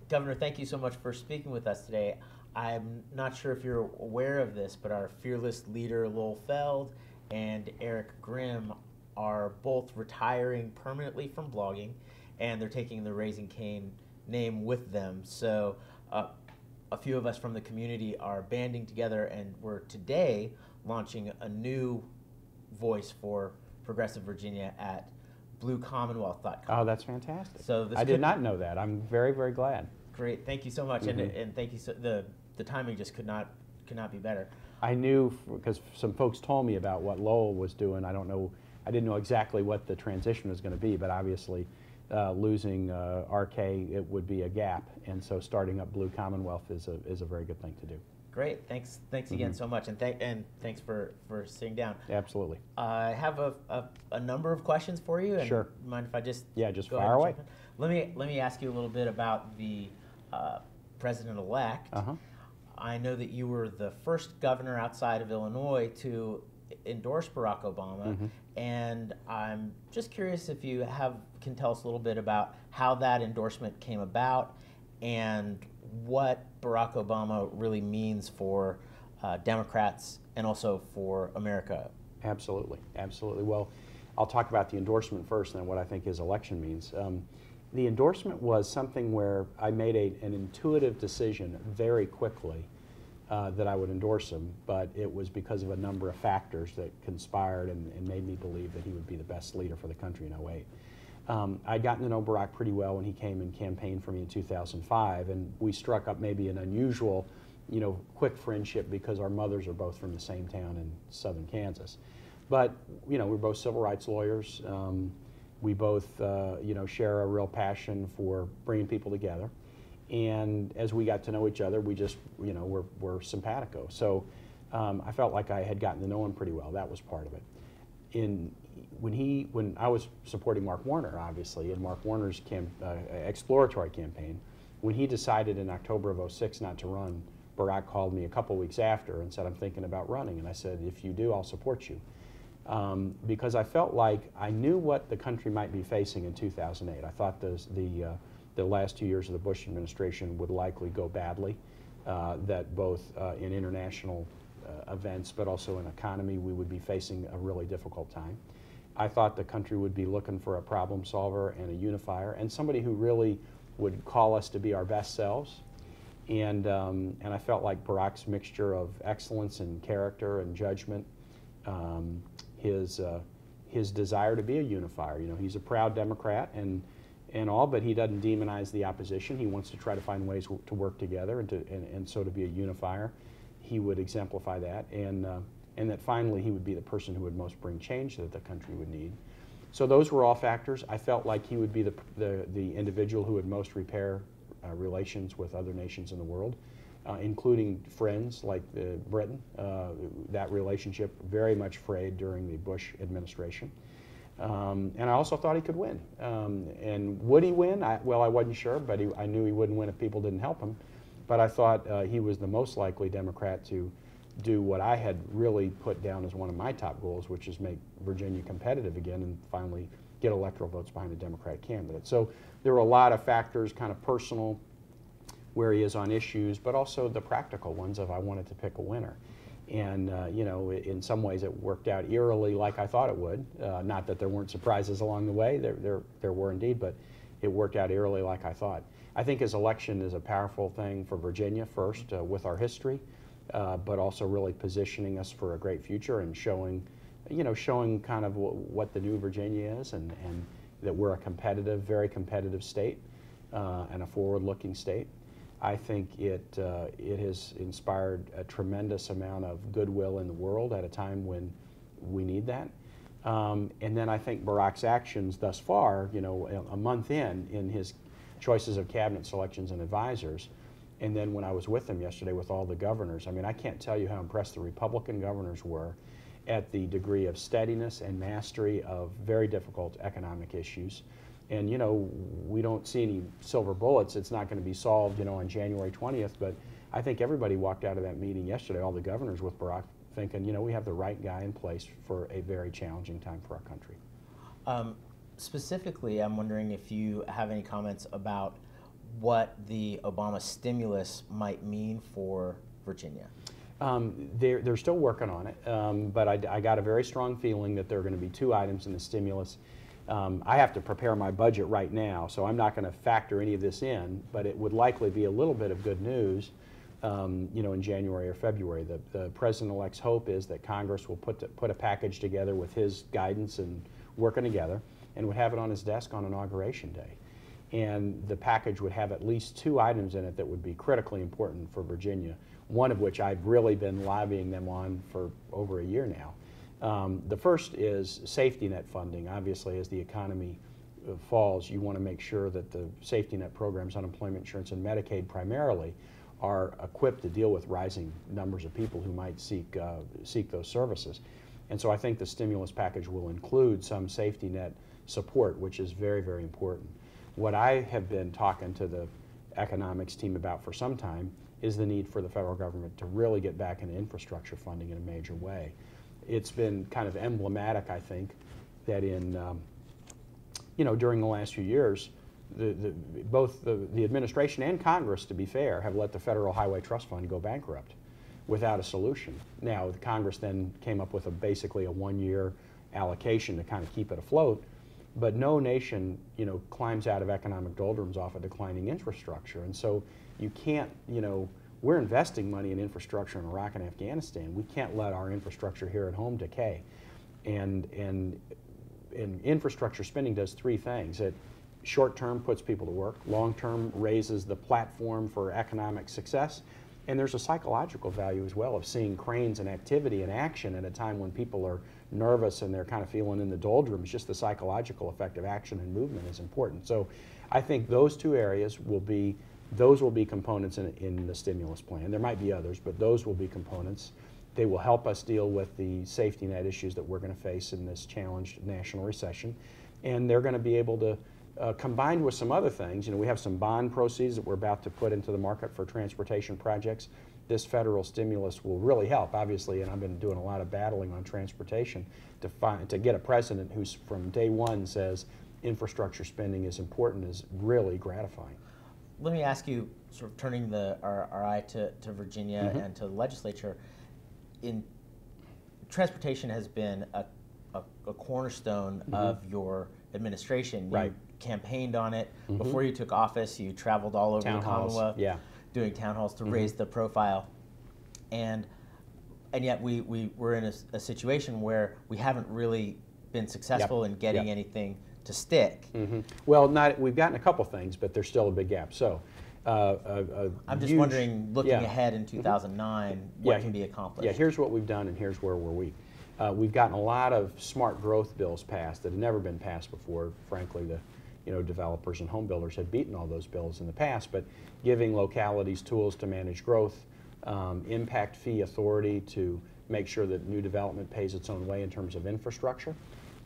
Governor, thank you so much for speaking with us today. I'm not sure if you're aware of this, but our fearless leader, Lowell Feld, and Eric Grimm are both retiring permanently from blogging, and they're taking the Raising Cain name with them. So a few of us from the community are banding together, and we're today launching a new voice for Progressive Virginia at bluecommonwealth.com. Oh, that's fantastic. So I did not know that. I'm very, very glad. Great, thank you so much, and thank you. The timing just could not be better. I knew because some folks told me about what Lowell was doing. I didn't know exactly what the transition was going to be, but obviously losing RK, it would be a gap, and so starting up Blue Commonwealth is a very good thing to do. Great, thanks again so much, and thanks for sitting down. Absolutely. I have a number of questions for you. And sure. Mind if I just just go fire away. Let me ask you a little bit about the president-elect. I know that you were the first governor outside of Illinois to endorse Barack Obama, and I'm just curious if you can tell us a little bit about how that endorsement came about and what Barack Obama really means for Democrats and also for America. Absolutely, absolutely. Well, I'll talk about the endorsement first and then what I think his election means. The endorsement was something where I made an intuitive decision very quickly that I would endorse him, but it was because of a number of factors that conspired and made me believe that he would be the best leader for the country in 2008. I'd gotten to know Barack pretty well when he came and campaigned for me in 2005, and we struck up maybe an unusual, quick friendship because our mothers are both from the same town in southern Kansas. But, we're both civil rights lawyers. We both, share a real passion for bringing people together. And as we got to know each other, we just, we're simpatico. So I felt like I had gotten to know him pretty well. That was part of it. When I was supporting Mark Warner, obviously, in Mark Warner's exploratory campaign, when he decided in October of '06 not to run, Barack called me a couple weeks after and said, "I'm thinking about running." And I said, "If you do, I'll support you." Because I felt like I knew what the country might be facing in 2008. I thought the last 2 years of the Bush administration would likely go badly, that both in international events but also in economy we would be facing a really difficult time. I thought the country would be looking for a problem solver and a unifier and somebody who really would call us to be our best selves. And I felt like Barack's mixture of excellence and character and judgment, his desire to be a unifier. He's a proud Democrat and all, but he doesn't demonize the opposition. He wants to try to find ways to work together and so to be a unifier. He would exemplify that, and that finally he would be the person who would most bring change that the country would need. So those were all factors. I felt like he would be the individual who would most repair relations with other nations in the world, including friends like Britain. That relationship very much frayed during the Bush administration. And I also thought he could win. And would he win? I wasn't sure, but I knew he wouldn't win if people didn't help him. But I thought he was the most likely Democrat to do what I had really put down as one of my top goals, which is make Virginia competitive again and finally get electoral votes behind a Democratic candidate. So there were a lot of factors, kind of personal, where he is on issues, but also the practical ones of I wanted to pick a winner. And, in some ways it worked out eerily like I thought it would. Not that there weren't surprises along the way, there were indeed, but it worked out eerily like I thought. I think his election is a powerful thing for Virginia first, with our history, but also really positioning us for a great future and showing kind of what the new Virginia is and that we're a very competitive state and a forward-looking state. I think it has inspired a tremendous amount of goodwill in the world at a time when we need that. And then I think Barack's actions thus far, a month in his choices of cabinet selections and advisors, and then when I was with him yesterday with all the governors, I mean, I can't tell you how impressed the Republican governors were at the degree of steadiness and mastery of very difficult economic issues. And, we don't see any silver bullets. It's not going to be solved, on January 20th. But I think everybody walked out of that meeting yesterday, all the governors with Barack, thinking, we have the right guy in place for a very challenging time for our country. Specifically, I'm wondering if you have any comments about what the Obama stimulus might mean for Virginia? They're still working on it, but I got a very strong feeling that there are going to be 2 items in the stimulus. I have to prepare my budget right now, so I'm not going to factor any of this in, but it would likely be a little bit of good news, in January or February. The President-elect's hope is that Congress will put a package together with his guidance and working together, and would have it on his desk on Inauguration Day. And the package would have at least 2 items in it that would be critically important for Virginia, one of which I've really been lobbying them on for over a year now. The first is safety net funding. Obviously, as the economy falls, you want to make sure that the safety net programs, unemployment insurance and Medicaid primarily, are equipped to deal with rising numbers of people who might seek those services. And so I think the stimulus package will include some safety net support, which is very, very important. What I have been talking to the economics team about for some time is the need for the federal government to really get back into infrastructure funding in a major way. It's been kind of emblematic, I think, that during the last few years, both the administration and Congress, to be fair, have let the Federal Highway Trust Fund go bankrupt without a solution. Now, the Congress then came up with basically a 1-year allocation to kind of keep it afloat, but no nation, climbs out of economic doldrums off of declining infrastructure. And so you can't, we're investing money in infrastructure in Iraq and Afghanistan. We can't let our infrastructure here at home decay. And infrastructure spending does 3 things. It short-term puts people to work, long-term raises the platform for economic success, and there's a psychological value as well of seeing cranes and activity and action at a time when people are nervous and they're kind of feeling in the doldrums. Just the psychological effect of action and movement is important. So I think those 2 areas will be components in the stimulus plan. There might be others, but those will be components. They will help us deal with the safety net issues that we're going to face in this challenged national recession, and they're going to be able to combined with some other things. We have some bond proceeds that we're about to put into the market for transportation projects. This federal stimulus will really help, obviously, and I've been doing a lot of battling on transportation to get a president who's from day one says infrastructure spending is important is really gratifying. Let me ask you, sort of turning our eye to Virginia and to the legislature, transportation has been a cornerstone of your administration. Right. You campaigned on it before you took office. You traveled all over the Commonwealth, doing town halls to raise the profile, and yet we're in a situation where we haven't really been successful in getting anything to stick. Well, we've gotten a couple things, but there's still a big gap. So I'm just wondering, looking ahead in 2009, what can be accomplished? Yeah, here's what we've done and here's where we're weak. We've gotten a lot of smart growth bills passed that had never been passed before. Frankly, the developers and home builders had beaten all those bills in the past, but giving localities tools to manage growth, impact fee authority to make sure that new development pays its own way in terms of infrastructure,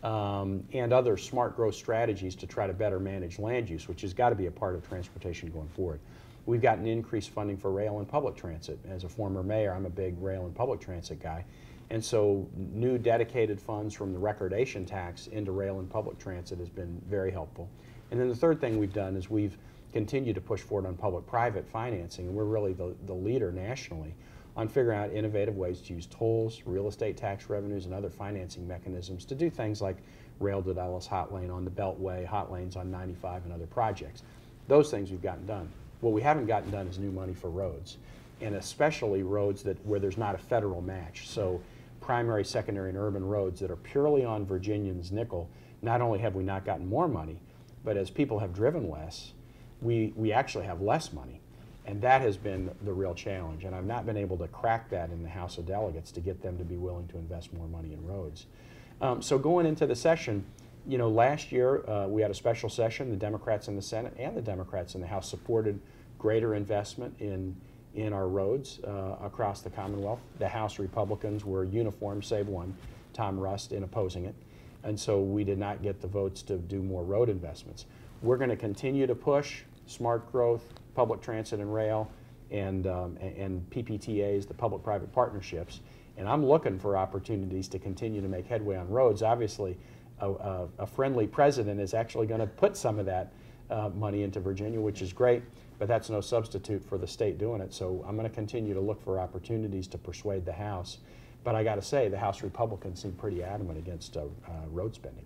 and other smart growth strategies to try to better manage land use, which has got to be a part of transportation going forward. We've gotten increased funding for rail and public transit. As a former mayor, I'm a big rail and public transit guy. And so new dedicated funds from the recordation tax into rail and public transit has been very helpful. And then the third thing we've done is we've continued to push forward on public-private financing, and we're really the leader nationally on figuring out innovative ways to use tolls, real estate tax revenues, and other financing mechanisms to do things like rail to Dallas hot lane on the Beltway, hot lanes on 95, and other projects. Those things we've gotten done. What we haven't gotten done is new money for roads, and especially roads where there's not a federal match. So primary, secondary, and urban roads that are purely on Virginians' nickel, not only have we not gotten more money, but as people have driven less, we actually have less money. And that has been the real challenge. And I've not been able to crack that in the House of Delegates to get them to be willing to invest more money in roads. So going into the session, last year we had a special session. The Democrats in the Senate and the Democrats in the House supported greater investment in our roads across the Commonwealth. The House Republicans were uniform, save one, Tom Rust, in opposing it. And so we did not get the votes to do more road investments. We're going to continue to push smart growth, public transit and rail, and PPTAs, the public-private partnerships. And I'm looking for opportunities to continue to make headway on roads. Obviously, a friendly president is actually going to put some of that money into Virginia, which is great, but that's no substitute for the state doing it. So I'm going to continue to look for opportunities to persuade the House. But I got to say, the House Republicans seem pretty adamant against road spending.